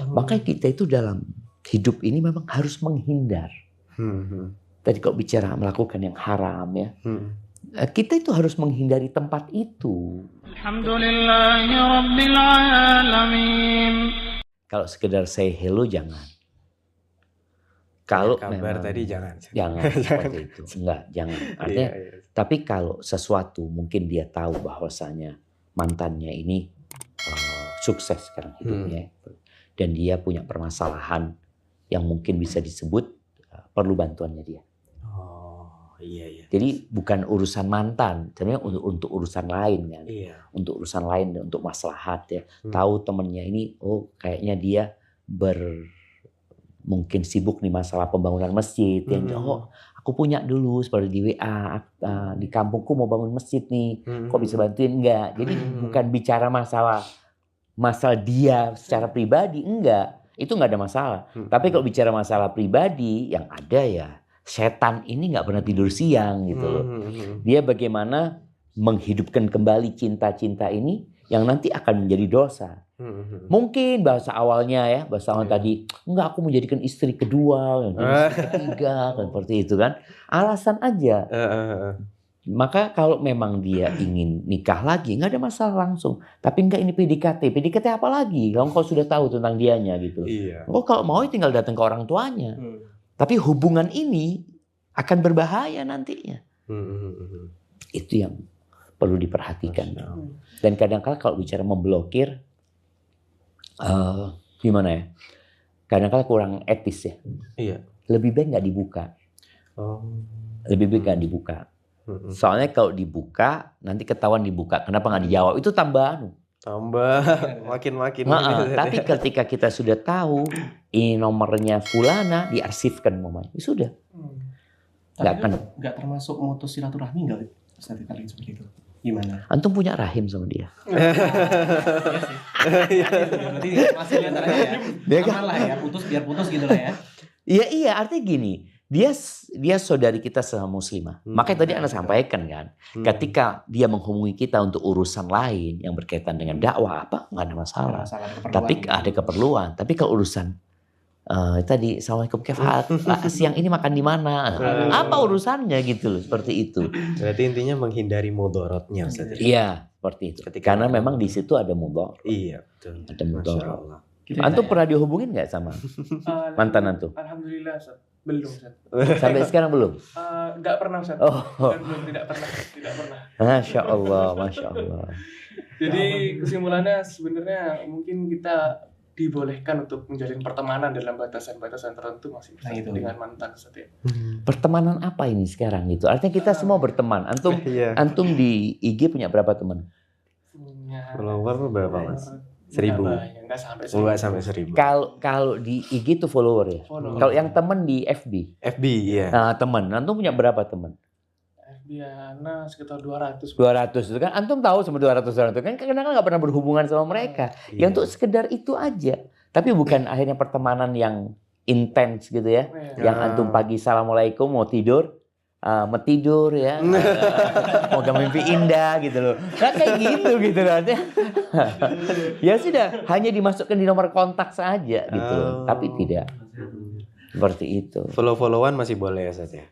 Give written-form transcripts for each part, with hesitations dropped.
Makanya kita itu dalam hidup ini memang harus menghindar. Tadi kalau bicara melakukan yang haram ya, kita itu harus menghindari tempat itu. Alhamdulillahirabbil alamin. Kalau sekedar say hello jangan. Kalau kabar memang, tadi jangan seperti itu. Enggak, jangan. Artinya, tapi kalau sesuatu mungkin dia tahu bahwasanya mantannya ini sukses sekarang hidupnya, dan dia punya permasalahan yang mungkin bisa disebut perlu bantuannya dia. Oh iya. Jadi bukan urusan mantan, sebenarnya untuk urusan lain kan. Iya. Untuk urusan lain, untuk maslahat ya. Tahu temennya ini, kayaknya dia mungkin sibuk nih masalah pembangunan masjid. Yang aku punya dulu seperti di WA, di kampungku mau bangun masjid nih. Kok bisa bantuin? Enggak. Jadi bukan bicara masalah dia secara pribadi, enggak. Itu enggak ada masalah. Tapi kalau bicara masalah pribadi, yang ada ya setan ini nggak pernah tidur siang gitu loh. Dia bagaimana menghidupkan kembali cinta-cinta ini yang nanti akan menjadi dosa. Mungkin bahasa awalnya tadi, enggak, aku menjadikan istri kedua, istri ketiga, kan seperti itu kan. Alasan aja. Maka kalau memang dia ingin nikah lagi, nggak ada masalah langsung. Tapi enggak, ini PDKT. PDKT apa lagi? Kalau kau sudah tahu tentang dianya gitu. Iya. Kalau mau tinggal datang ke orang tuanya. Tapi hubungan ini akan berbahaya nantinya. Itu yang perlu diperhatikan. Dan kadang-kala kalau bicara memblokir, gimana ya? Kadang-kala kurang etis ya. Iya. Lebih baik nggak dibuka. Lebih baik nggak dibuka. Soalnya kalau dibuka, nanti ketahuan dibuka. Kenapa nggak dijawab? Itu tambah makin. Tapi ketika kita sudah tahu ini nomornya fulana, diarsipkan mamanya. Sudah. Nggak termasuk mutus silaturahmi nggak? Seperti kalian seperti itu. Gimana? Antum punya rahim sama dia. Berarti masih diantaranya ya. Aman lah ya, biar putus gitu lah ya. Iya, artinya gini. Dia saudari kita sama muslimah. Makanya tadi Anda sampaikan kan, ketika dia menghubungi kita untuk urusan lain yang berkaitan dengan dakwah nggak ada masalah. Tapi ada keperluan. Tapi kalau urusan tadi, assalamualaikum siang ini makan di mana? Apa urusannya gitu loh, seperti itu. Berarti intinya menghindari mudorotnya, Ustaz. Iya, seperti itu. Karena memang di situ ada mudorot. Iya, betul. Ada mudorot. Antum pernah dihubungin nggak sama mantan antum? Alhamdulillah, Ustaz. Belum, Ustaz. Sampai sekarang belum? Nggak pernah, Ustaz. Belum, tidak pernah. Masya Allah. Jadi kesimpulannya sebenarnya mungkin kita dibolehkan untuk menjalin pertemanan dalam batasan-batasan tertentu masih dengan mantan, Ustaz ya. Pertemanan apa ini sekarang gitu? Artinya kita semua berteman. Antum di IG punya berapa teman? Follower berapa, Mas? 1.000. Enggak sampai 1.000. Kalau di IG itu follower ya. Kalau yang teman di FB. FB iya. Nah, teman. Antum punya berapa teman? FB sekitar 200. 200 itu kan. Antum tahu sama 200 orang itu kan kadang-kadang enggak pernah berhubungan sama mereka. Ya untuk sekedar itu aja. Tapi bukan akhirnya pertemanan yang intens gitu ya. Yang antum pagi assalamualaikum mau tidur. Tidur ya, moga mimpi indah gitu loh. Nah, kayak gitu loh. Ya sudah, hanya dimasukkan di nomor kontak saja gitu loh. Tapi tidak seperti itu. Follow-followan masih boleh ya, Ustaz ya?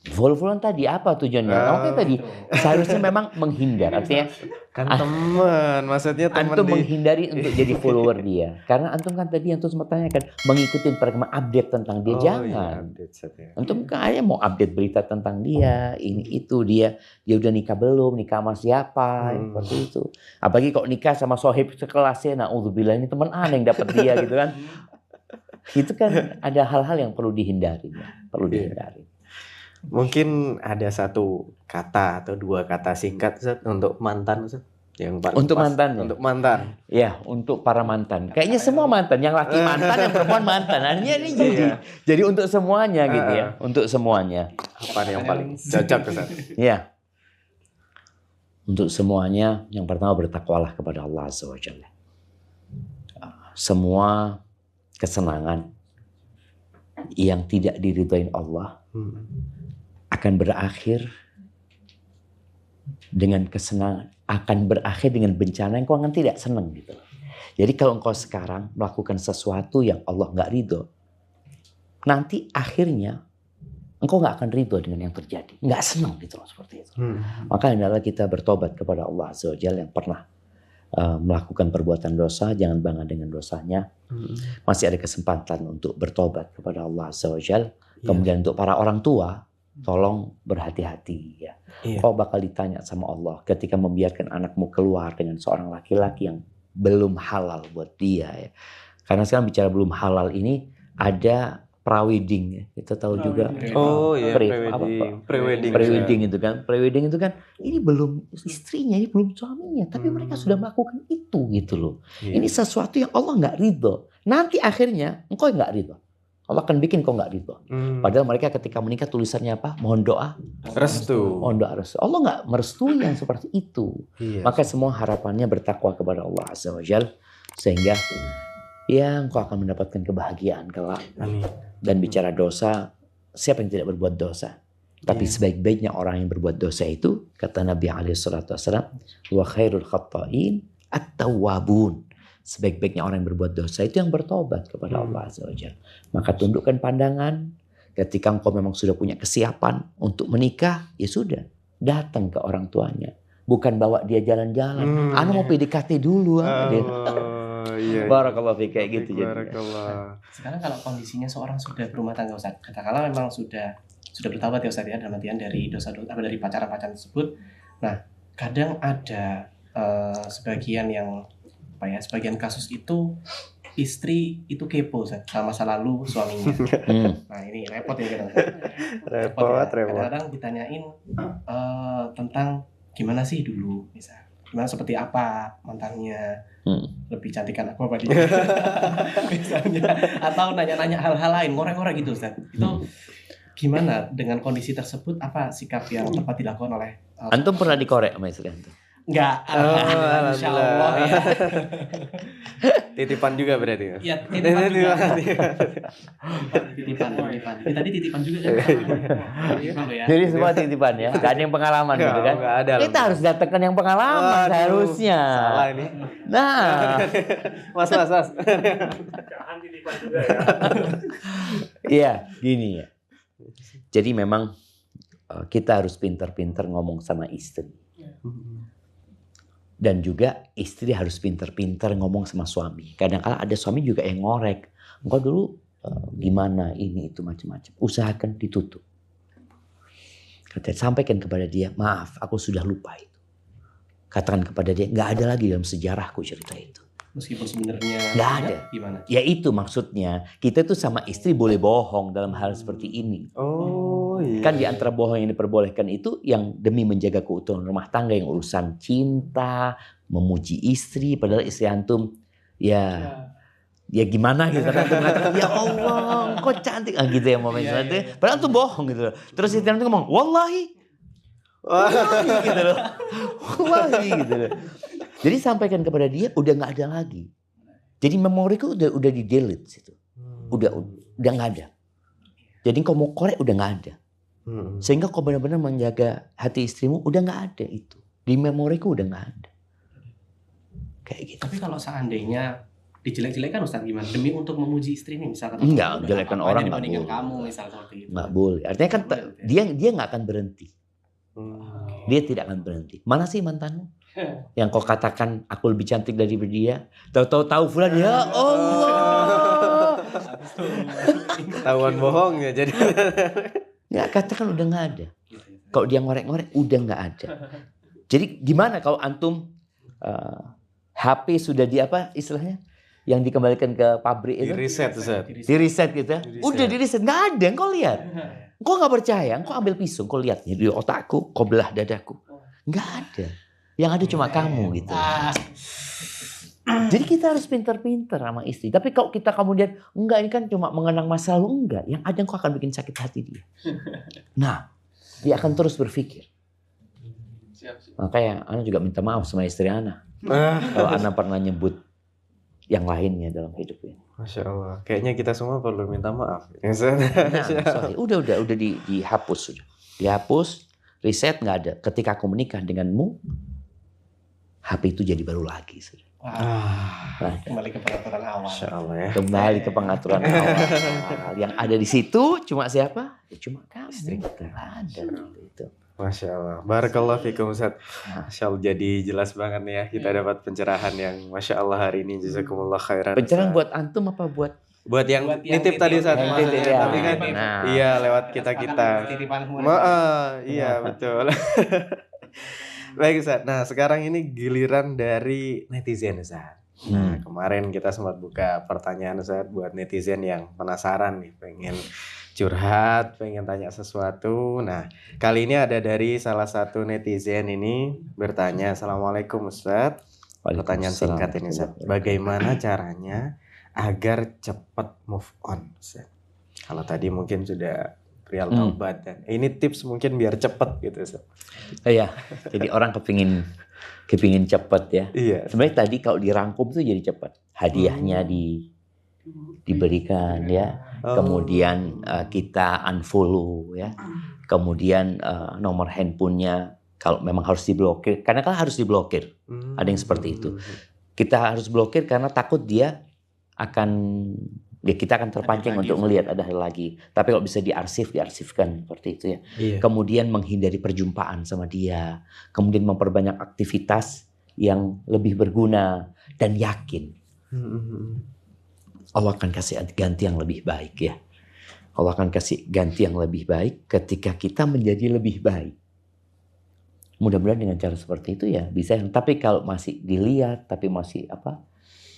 Follow-followan tadi apa tujuannya? Oke tadi seharusnya memang menghindar. Artinya kan teman, maksudnya teman antum menghindari untuk jadi follower dia. Karena antum kan tadi antum sempat tanyakan mengikuti perkembangan update tentang dia, jangan. Antum kayaknya mau update berita tentang dia, ini itu dia udah nikah belum, nikah sama siapa, seperti itu. Apalagi kok nikah sama sohib sekelasnya, naudzubillah, ini teman aneh yang dapat dia gitu kan. Itu kan ada hal-hal yang perlu dihindari, dihindari. Mungkin ada satu kata atau dua kata singkat, Ustaz, untuk mantan, Ustaz? Yang paling untuk pas. mantan. Untuk mantan. Ya, untuk para mantan. Kayaknya semua mantan, yang laki mantan, yang perempuan mantan. Artinya ini jadi untuk semuanya gitu ya, untuk semuanya. Apa yang paling cocok, Ustaz? Ya. Untuk semuanya, yang pertama bertakwalah kepada Allah Azza wa Jalla. Semua kesenangan yang tidak diridhoin Allah akan berakhir dengan kesenangan, akan berakhir dengan bencana yang kau akan tidak senang gitu. Jadi kalau engkau sekarang melakukan sesuatu yang Allah nggak ridho, nanti akhirnya engkau nggak akan ridho dengan yang terjadi. Nggak senang gitu loh seperti itu. Maka adalah kita bertobat kepada Allah Azza wa Jalla yang pernah melakukan perbuatan dosa, jangan bangga dengan dosanya. Masih ada kesempatan untuk bertobat kepada Allah Azza wa Jalla. Kemudian untuk para orang tua, tolong berhati-hati ya. Kau bakal ditanya sama Allah ketika membiarkan anakmu keluar dengan seorang laki-laki yang belum halal buat dia ya. Karena sekarang bicara belum halal ini ada prawedding ya. Kita tahu juga. Oh iya, prewedding itu kan. Prewedding itu kan ini belum istrinya, ini belum suaminya, tapi mereka sudah melakukan itu gitu loh. Ini sesuatu yang Allah nggak ridho. Nanti akhirnya engkau nggak ridho. Allah akan bikin kau nggak ridho. Padahal mereka ketika menikah tulisannya apa? Mohon doa restu. Mohon doa restu. Allah nggak merestui yang seperti itu. Maka semua harapannya bertakwa kepada Allah Azza wa Jalla sehingga ya engkau akan mendapatkan kebahagiaan kelak. Amin. Dan bicara dosa, siapa yang tidak berbuat dosa? Tapi sebaik-baiknya orang yang berbuat dosa itu, kata Nabi SAW, wa khairul khatta'in at-tawwabun. Sebaik-baiknya orang yang berbuat dosa itu yang bertobat kepada Allah Azza wa Jalla. Maka tundukkan pandangan. Ketika engkau memang sudah punya kesiapan untuk menikah, ya sudah. Datang ke orang tuanya. Bukan bawa dia jalan-jalan. Anu mau PDKT dulu. Barakallah kayak gitu. Sekarang kalau kondisinya seorang sudah berumah tangga Ustaz, katakanlah memang sudah bertaubat ya Ustaz ya, dalam artian dari dosa-dosa dari pacaran-pacaran tersebut. Nah, kadang ada sebagian kasus itu istri itu kepo Ustaz, sama masa lalu suaminya. Nah, ini repot ya Repot. Kadang-kadang ditanyain tentang gimana sih dulu, misal gimana seperti apa mantannya, lebih cantikan aku apa dia misalnya, atau nanya-nanya hal-hal lain, ngorek-ngorek gitu Ustaz. Itu gimana dengan kondisi tersebut, apa sikap yang tepat dilakukan oleh Antum pernah dikorek sama istri antum? Enggak, insyaallah ya. Titipan juga berarti ya? Iya, titipan juga. Titipan. Tadi titipan juga kan? Ya. Jadi semua titipan ya? Gak ada yang pengalaman gitu kan? Gak ada. Kita harus datangkan yang pengalaman seharusnya. Salah ini. Nah. Mas. Jangan titipan juga ya. Iya, gini ya. Jadi memang kita harus pintar-pintar ngomong sama istri. Dan juga istri harus pintar-pintar ngomong sama suami. Kadang-kadang ada suami juga yang ngorek. Engkau dulu gimana ini itu macam-macam. Usahakan ditutup. Sampaikan kepada dia, maaf aku sudah lupa itu. Katakan kepada dia, nggak ada lagi dalam sejarahku cerita itu. Meskipun sebenarnya nggak ada. Gimana? Ya itu maksudnya. Kita tuh sama istri boleh bohong dalam hal seperti ini. Oh iya. Kan di antara bohong yang diperbolehkan itu yang demi menjaga keutuhan rumah tangga, yang urusan cinta, memuji istri, padahal istri antum ya gimana gitu kan, antum mengatakan ya Allah kok cantik gitu ya momennya. Padahal antum bohong gitu loh. Terus istri antum ngomong wallahi gitu loh. Wallahi gitu loh. Jadi sampaikan kepada dia udah nggak ada lagi. Jadi memoriku udah di delete situ. Udah nggak ada. Jadi kau mau korek udah nggak ada. Sehingga kau benar-benar menjaga hati istrimu udah nggak ada itu. Di memoriku udah nggak ada. Kayak gitu. Tapi kalau seandainya dijelek-jelekan Ustaz gimana? Demi untuk memuji istri ini misalkan. Enggak, jelekan orang nggak boleh. Kamu misal seperti itu. Nggak boleh. Artinya kan dia nggak akan berhenti. Dia tidak akan berhenti. Mana sih mantanmu? Yang kau katakan aku lebih cantik dari dia. Tahu fulan ya Allah. Ketahuan bohong ya jadi. Nggak, katakan udah nggak ada. Kalau dia ngorek-ngorek udah nggak ada. Jadi gimana kalau antum HP sudah di apa istilahnya? Yang dikembalikan ke pabrik itu? Di reset Di reset gitu ya? Udah di reset, nggak ada. Kau lihat. Kau nggak percaya, kau ambil pisau, kau lihat nih di otakku, kau belah dadaku. Nggak ada. Yang ada cuma kamu gitu. Jadi kita harus pintar-pintar sama istri. Tapi kalau kita kemudian enggak, ini kan cuma mengenang masa lalu, enggak. Yang ada kau akan bikin sakit hati dia. Nah, dia akan terus berpikir. Makanya Ana juga minta maaf sama istri Ana. Kalau Ana pernah nyebut yang lainnya dalam hidup ini. Masya Allah. Kayaknya kita semua perlu minta maaf. Nah, sorry. Udah dihapus sudah. Dihapus, reset nggak ada. Ketika aku menikah denganmu, HP itu jadi baru lagi. Wah, kembali ke pengaturan awal. Masya Allah ya. Kembali ke pengaturan awal. Yang ada di situ cuma siapa? Ya, cuma kamu. Istri. Ada itu. Masya Allah. Barakallahu fikum Ustaz. Masya Allah, jadi jelas banget nih ya. Kita dapat pencerahan yang Masya Allah hari ini. Jazakumullah khairan. Pencerahan Ustaz. buat antum apa buat Buat yang nitip tadi Ustaz. Yang Maksudnya. nitip, ya. Tapi kan Nah. iya lewat kita-kita. Iya betul. Baik Ustaz. Nah sekarang ini giliran dari netizen Ustaz. Nah kemarin kita sempat buka pertanyaan Ustaz buat netizen yang penasaran nih, pengen curhat, pengen tanya sesuatu. Nah kali ini ada dari salah satu netizen ini bertanya, Assalamualaikum Ustaz. Pertanyaan singkat ini Ustaz. Bagaimana caranya agar cepat move on Ustaz? Kalau tadi mungkin sudah real taubat dan ini tips mungkin biar cepat gitu Ustaz. Iya, jadi orang kepingin cepat ya. Iya. Sebenarnya tadi kalau dirangkum tuh jadi cepat. Hadiahnya diberikan ya. Kemudian kita unfollow ya. Kemudian nomor handphonenya kalau memang harus diblokir, karena kan harus diblokir. Ada yang seperti itu. Kita harus blokir karena takut dia kita akan terpancing untuk melihat ada hal lagi. Tapi kalau bisa diarsifkan seperti itu ya. Iya. Kemudian menghindari perjumpaan sama dia. Kemudian memperbanyak aktivitas yang lebih berguna dan yakin Allah akan kasih ganti yang lebih baik ya. Allah akan kasih ganti yang lebih baik ketika kita menjadi lebih baik. Mudah-mudahan dengan cara seperti itu ya bisa. Tapi kalau masih dilihat tapi masih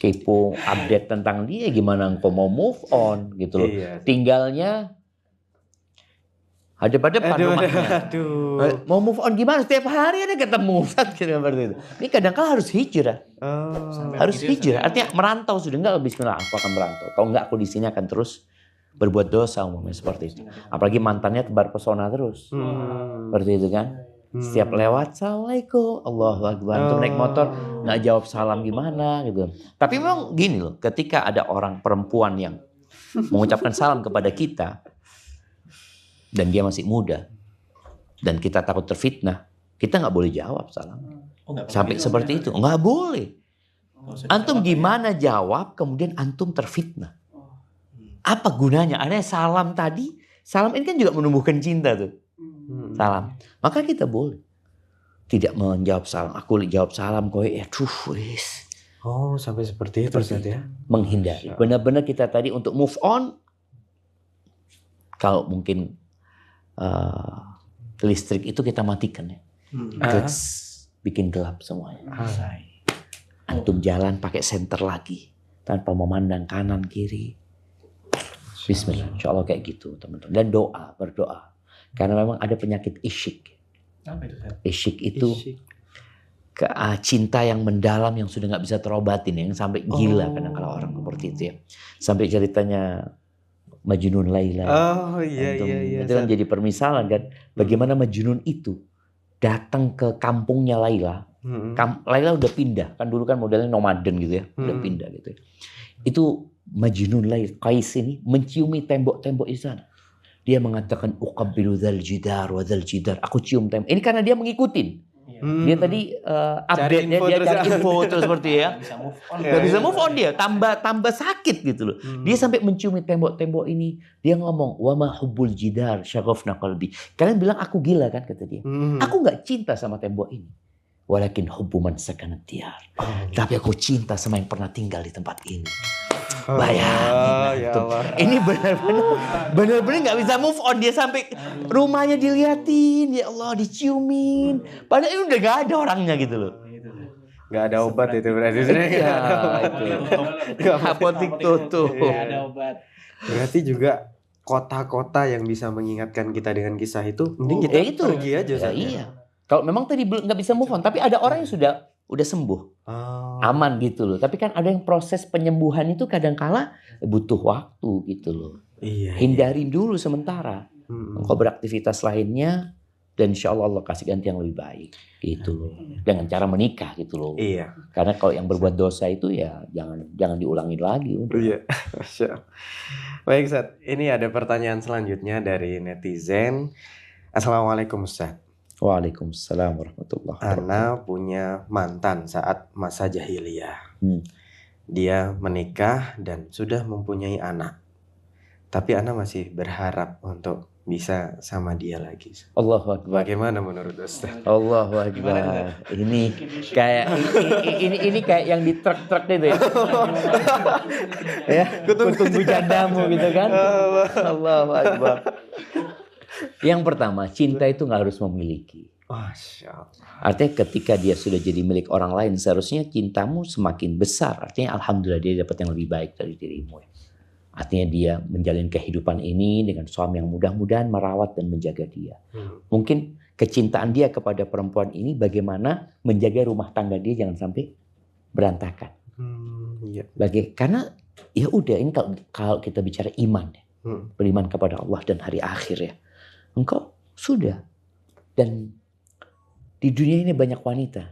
kepo update tentang dia, gimana engkau mau move on gitu loh. Iya. Tinggalnya hadap-hadapan rumahnya. Aduh. Mau move on gimana? Setiap hari ada ketemu seperti itu. Ini kadang-kadang harus hijrah. Harus hijrah. Artinya merantau sudah enggak, bismillah aku akan merantau. Kalau enggak aku di sini akan terus berbuat dosa umumnya seperti itu. Apalagi mantannya tebar pesona terus. Seperti itu kan. Setiap lewat, Assalamualaikum, Allahu Akbar. Untuk naik motor, nggak jawab salam gimana gitu. Tapi memang gini loh, ketika ada orang perempuan yang mengucapkan salam kepada kita, dan dia masih muda, dan kita takut terfitnah, kita nggak boleh jawab salam. Sampai seperti itu, nggak boleh. Antum gimana jawab, kemudian antum terfitnah. Apa gunanya? Ada salam tadi, salam ini kan juga menumbuhkan cinta tuh. Salam. Maka kita boleh tidak menjawab salam. Aku jawab salam kowe ya wis. Oh, sampai seperti itu Ustaz ya. Menghindari. Benar-benar kita tadi untuk move on. Kalau mungkin listrik itu kita matikan ya. Terus bikin gelap semuanya. Antum jalan pakai senter lagi tanpa memandang kanan kiri. Bismillah. Insya Allah kayak gitu teman-teman. Dan berdoa. Karena memang ada penyakit isyik. Apa itu? Isyik itu cinta yang mendalam yang sudah nggak bisa terobatin, yang sampai gila kadang kalau orang seperti itu ya. Sampai ceritanya Majnun Laila. Oh iya. Itu kan jadi permisalan kan. Bagaimana Majnun itu datang ke kampungnya Laila. Laila udah pindah. Kan dulu kan modelnya nomaden gitu ya. Udah pindah gitu ya. Itu Majnun Laila, Qais ini menciumi tembok-tembok di sana. Dia mengatakan uqabbilu dzal jidar wa dzal jidar. Aku cium tembok. Ini karena dia ngikutin. Dia tadi update-nya, dia cari info terus seperti ya. Gak bisa move on dia. Tambah sakit gitu loh. Dia sampai menciumi tembok-tembok ini. Dia ngomong, wa ma hubbul jidar syaghafna qalbi. Kalian bilang aku gila kan, kata dia. Aku gak cinta sama tembok ini. Walakin hubbu man sakanat diyar. Tapi aku cinta sama yang pernah tinggal di tempat ini. Bayangin ya Allah. Ini benar-benar nggak bisa move on. Dia sampai rumahnya diliatin, ya Allah, diciumin. Padahal ini udah nggak ada orangnya gitu loh. Nggak ada obat itu berarti. Iya, itu. Apotik tutup. Nggak ada obat. Berarti juga kota-kota yang bisa mengingatkan kita dengan kisah itu, mending kita itu. pergi aja. Ya, iya. Kalau memang tadi nggak bisa move on, tapi ada orang yang udah sembuh, aman gitu loh. Tapi kan ada yang proses penyembuhan itu kadang-kala butuh waktu gitu loh. Iya. Hindari dulu sementara. Engkau beraktivitas lainnya dan insya Allah Allah kasih ganti yang lebih baik gitu loh. Dengan cara menikah gitu loh. Iya. Karena kalau yang berbuat dosa itu ya jangan diulangi lagi. Udah. Iya. Baik Ustaz, ini ada pertanyaan selanjutnya dari netizen. Assalamualaikum Ustaz. Waalaikumsalam warahmatullahi wabarakatuh. Ana punya mantan saat masa jahiliyah. Dia menikah dan sudah mempunyai anak. Tapi Ana masih berharap untuk bisa sama dia lagi. Allahu Akbar. Bagaimana menurut Ustaz? Allahu Akbar. Ini kayak ini kayak yang di truk-truk itu ya. Ya, kutunggu jandamu gitu kan. Allahu Akbar. Yang pertama, cinta itu nggak harus memiliki. Masya Allah. Artinya ketika dia sudah jadi milik orang lain, seharusnya cintamu semakin besar. Artinya alhamdulillah dia dapat yang lebih baik dari dirimu. Artinya dia menjalin kehidupan ini dengan suami yang mudah-mudahan merawat dan menjaga dia. Mungkin kecintaan dia kepada perempuan ini bagaimana menjaga rumah tangga dia jangan sampai berantakan. Iya. Karena ya udah ini kalau kita bicara iman, beriman kepada Allah dan hari akhir ya. Engkau sudah. Dan di dunia ini banyak wanita.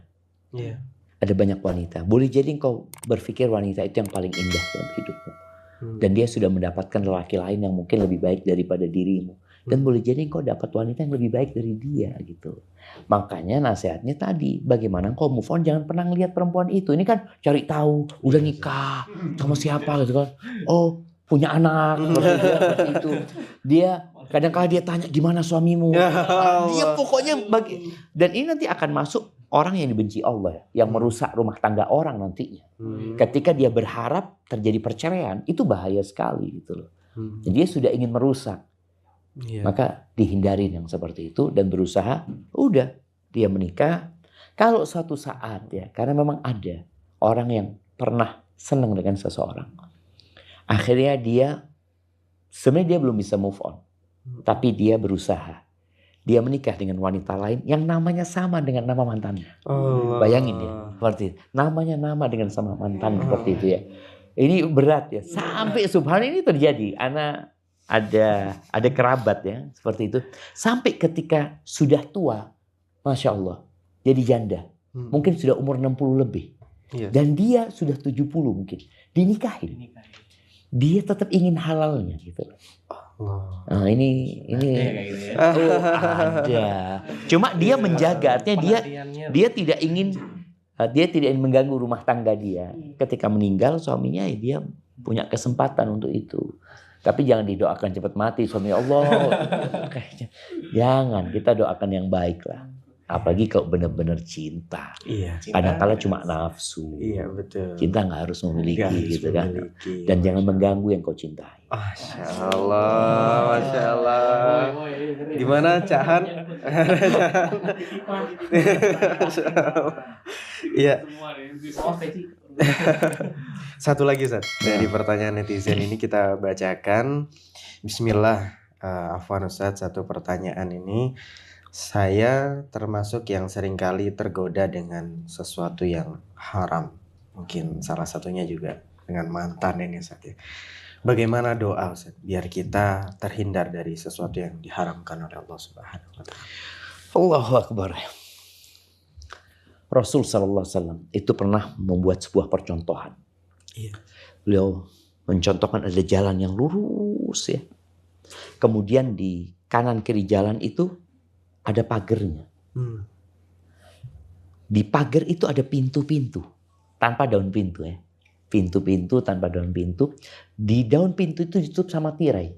Iya. Ada banyak wanita. Boleh jadi engkau berpikir wanita itu yang paling indah dalam hidupmu. Dan dia sudah mendapatkan lelaki lain yang mungkin lebih baik daripada dirimu. Dan boleh jadi engkau dapat wanita yang lebih baik dari dia gitu. Makanya nasihatnya tadi, bagaimana engkau move on, jangan pernah ngelihat perempuan itu. Ini kan cari tahu, udah nikah sama siapa gitu kan. Oh, punya anak seperti itu. Dia kadang-kala dia tanya di mana suamimu. Dia pokoknya dan ini nanti akan masuk orang yang dibenci Allah, yang merusak rumah tangga orang nantinya. Ketika dia berharap terjadi perceraian, itu bahaya sekali gitu loh. Jadi dia sudah ingin merusak. Maka dihindarin yang seperti itu dan berusaha, udah dia menikah. Kalau suatu saat ya, karena memang ada orang yang pernah senang dengan seseorang. Akhirnya sebenarnya dia belum bisa move on. Tapi dia berusaha. Dia menikah dengan wanita lain yang namanya sama dengan nama mantannya. Bayangin ya, seperti itu. Namanya nama dengan sama mantan seperti itu ya. Ini berat ya. Sampai subhanallah ini terjadi. Anak ada kerabat ya seperti itu. Sampai ketika sudah tua, masya Allah, jadi janda. Mungkin sudah umur 60 lebih. Dan dia sudah 70 mungkin. Dinikahin. Dia tetap ingin halalnya gitu. Nah, ini ada. Cuma dia menjaga, artinya dia tidak ingin mengganggu rumah tangga dia. Ketika meninggal suaminya, ya dia punya kesempatan untuk itu. Tapi jangan didoakan cepat mati suami Allah. Jangan, kita doakan yang baik lah. Apalagi kalau benar-benar cinta. Kadang-kala cuma nafsu. Iya, betul. Cinta nggak harus memiliki gitu kan. Dan jangan mengganggu yang kau cintai. Masya Allah, Masya Allah. Gimana Cahan? Iya. Satu lagi Ustaz, dari pertanyaan netizen ini kita bacakan. Bismillah, afwan Ustaz, satu pertanyaan ini. Saya termasuk yang seringkali tergoda dengan sesuatu yang haram. Mungkin salah satunya juga dengan mantan ini Ustaz ya. Bagaimana doa Ustaz biar kita terhindar dari sesuatu yang diharamkan oleh Allah Subhanahu wa taala? Allahu Akbar. Rasul sallallahu alaihi wasallam itu pernah membuat sebuah percontohan. Beliau mencontohkan ada jalan yang lurus ya. Kemudian di kanan kiri jalan itu ada pagernya. Di pagar itu ada pintu-pintu tanpa daun pintu ya. Pintu-pintu tanpa daun pintu. Di daun pintu itu ditutup sama tirai.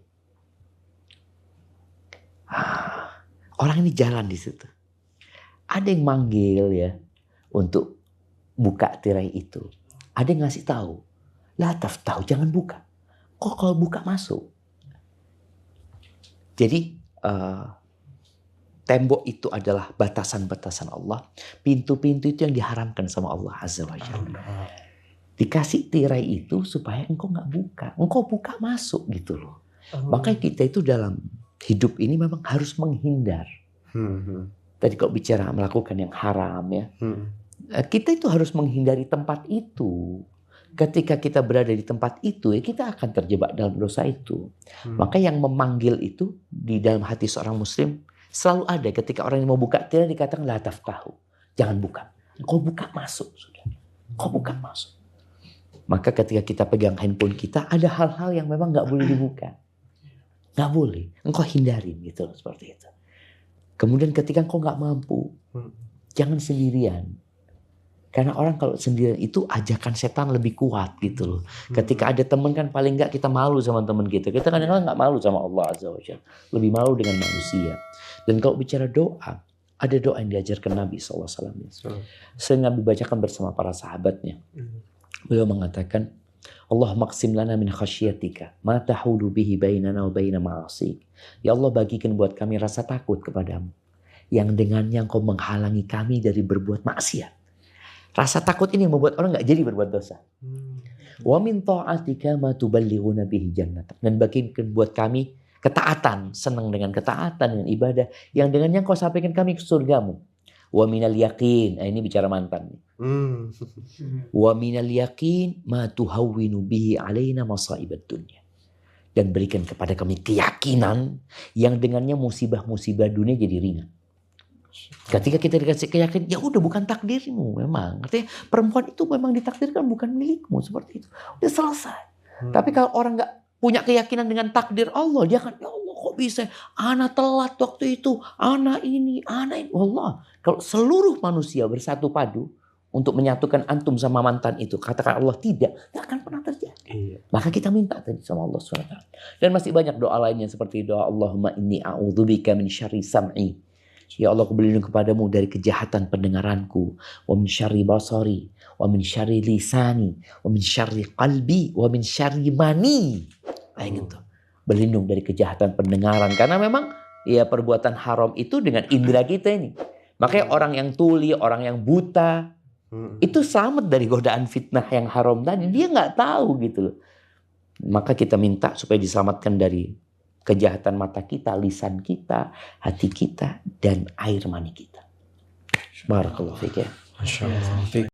Orang ini jalan di situ. Ada yang manggil ya untuk buka tirai itu. Ada yang ngasih tahu. La taftah, jangan buka. Kok kalau buka masuk? Jadi tembok itu adalah batasan-batasan Allah. Pintu-pintu itu yang diharamkan sama Allah Azza wa Jalla. Dikasih tirai itu supaya engkau nggak buka. Engkau buka masuk gitu loh. Makanya kita itu dalam hidup ini memang harus menghindar. Tadi kau bicara melakukan yang haram ya. Kita itu harus menghindari tempat itu. Ketika kita berada di tempat itu ya kita akan terjebak dalam dosa itu. Maka yang memanggil itu di dalam hati seorang muslim selalu ada ketika orang yang mau buka tirai dikatakan la taftahu. Jangan buka. Engkau buka masuk sudah. Engkau buka masuk. Maka ketika kita pegang handphone kita ada hal-hal yang memang nggak boleh dibuka. Nggak boleh. Engkau hindarin gitu loh, seperti itu. Kemudian ketika engkau nggak mampu, jangan sendirian. Karena orang kalau sendirian itu ajakan setan lebih kuat gitu loh. Ketika ada teman kan paling enggak kita malu sama teman kita. Kita kadang-kadang enggak malu sama Allah Azza wa Jalla. Lebih malu dengan manusia. Dan kalau bicara doa, ada doa yang diajarkan Nabi SAW. Sering Nabi bacakan bersama para sahabatnya. Beliau mengatakan, Allah maksim lana min khasyatika ma tahulu bihi bainana wa baina ma'asik. Ya Allah, bagikan buat kami rasa takut kepadamu yang dengannya engkau menghalangi kami dari berbuat maksiat. Rasa takut ini yang membuat orang enggak jadi berbuat dosa. Wa min ta'atika ma tuballighuna bihi jannatak. Dan bagikan buat kami ketaatan, senang dengan ketaatan, dengan ibadah yang dengannya engkau sampaikan kami ke surgamu. Wa minal yaqin, ini bicara mantan. Wa minal yaqin ma tuhawwinu bihi alaina masaibat dunya. Dan berikan kepada kami keyakinan yang dengannya musibah-musibah dunia jadi ringan. Ketika kita dikasih keyakinan, ya udah bukan takdirmu memang. Artinya perempuan itu memang ditakdirkan bukan milikmu, seperti itu. Udah selesai. Tapi kalau orang nggak punya keyakinan dengan takdir Allah, dia akan, ya Allah kok bisa anak telat waktu itu, anak ini. Allah, kalau seluruh manusia bersatu padu untuk menyatukan antum sama mantan itu, katakan Allah tidak akan pernah terjadi. Maka kita minta tadi sama Allah SWT. Dan masih banyak doa lainnya seperti doa Allahumma inni a'udzubika min syarri sam'i. Ya Allah, aku berlindung kepadamu dari kejahatan pendengaranku, wa min syarri basari, wa min syarri lisani, wa min syarri qalbi, wa min syarri mani. Gitu. Berlindung dari kejahatan pendengaran, karena memang ya perbuatan haram itu dengan indera kita ini. Makanya orang yang tuli, orang yang buta itu selamat dari godaan fitnah yang haram tadi. Dia nggak tahu gitu loh. Maka kita minta supaya diselamatkan dari kejahatan mata kita, lisan kita, hati kita, dan air mani kita. Barakallahu fiik ya. Masya Allah.